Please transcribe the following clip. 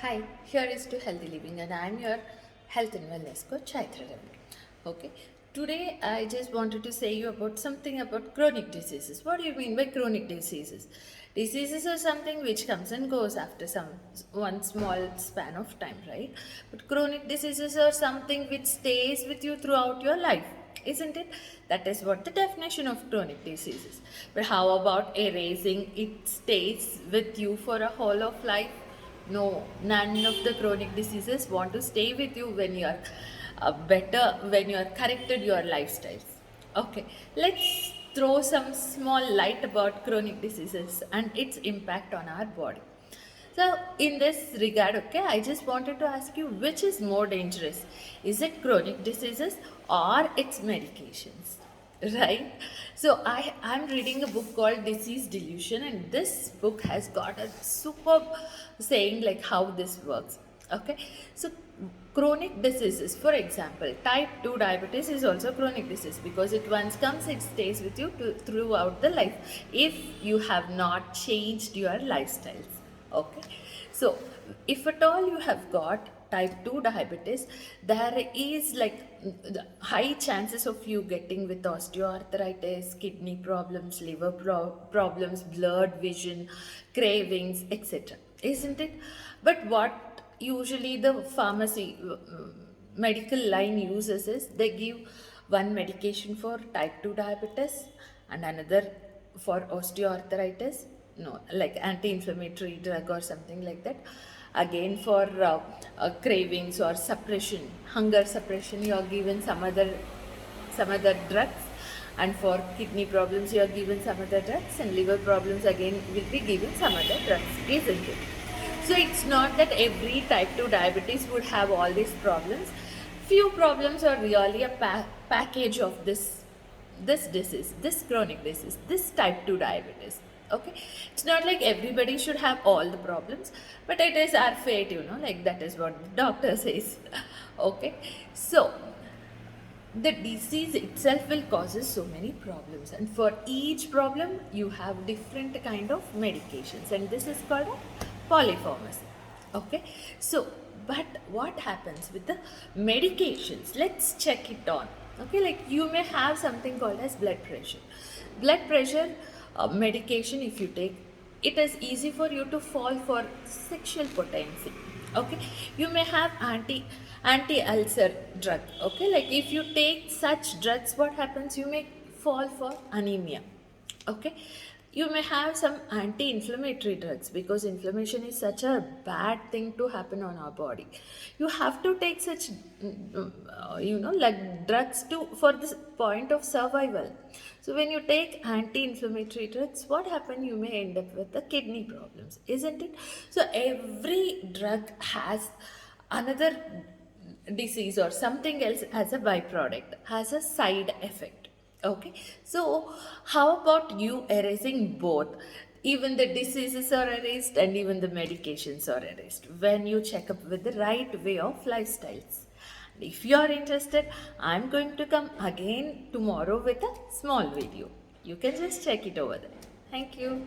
Hi, here is to Healthy Living, and I am your health and wellness coach, Chaitra Ravi. Okay, today I just wanted to say you about something about chronic diseases. What do you mean by chronic diseases? Diseases are something which comes and goes after one small span of time, right? But chronic diseases are something which stays with you throughout your life, isn't it? That is what the definition of chronic disease is. But how about erasing it stays with you for a whole of life? No, none of the chronic diseases want to stay with you when you are when you are corrected your lifestyles. Okay, let's throw some small light about chronic diseases and its impact on our body. So, in this regard, okay, I just wanted to ask you which is more dangerous? Is it chronic diseases or its medications? Right? So, I'm reading a book called Disease Delusion, and this book has got a superb saying like how this works. Okay, so chronic diseases, for example, type 2 diabetes is also chronic disease because it once comes, it stays with you throughout the life if you have not changed your lifestyles. Okay, so if at all you have got type 2 diabetes, there is like high chances of you getting with osteoarthritis, kidney problems, liver problems, blurred vision, cravings, etc., isn't it? But what usually the pharmacy medical line uses is they give one medication for type 2 diabetes and another for osteoarthritis, no, like anti-inflammatory drug or something like that, again for cravings or suppression, hunger suppression, you are given some other drugs, and for kidney problems you are given some other drugs, and liver problems again will be given some other drugs, isn't it? So it's not that every type 2 diabetes would have all these problems. Few problems are really a package of this disease, this chronic disease, this type 2 diabetes. Okay, it's not like everybody should have all the problems, but it is our fate, like that is what the doctor says. Okay, so the disease itself will causes so many problems, and for each problem you have different kind of medications, and this is called a polypharmacy. Okay, so but what happens with the medications? Let's check it on. Okay, like you may have something called as blood pressure medication. If you take it, is easy for you to fall for sexual potency. Okay, you may have anti-ulcer drug. Okay, like if you take such drugs, what happens? You may fall for anemia. Okay, you may have some anti-inflammatory drugs because inflammation is such a bad thing to happen on our body. You have to take such like drugs to for this point of survival. So when you take anti-inflammatory drugs, what happens? You may end up with the kidney problems, isn't it? So every drug has another disease or something else as a byproduct, has a side effect. Okay, so how about you erasing both? Even the diseases are erased and even the medications are erased when you check up with the right way of lifestyles. If you are interested, I'm going to come again tomorrow with a small video. You can just check it over there. Thank you.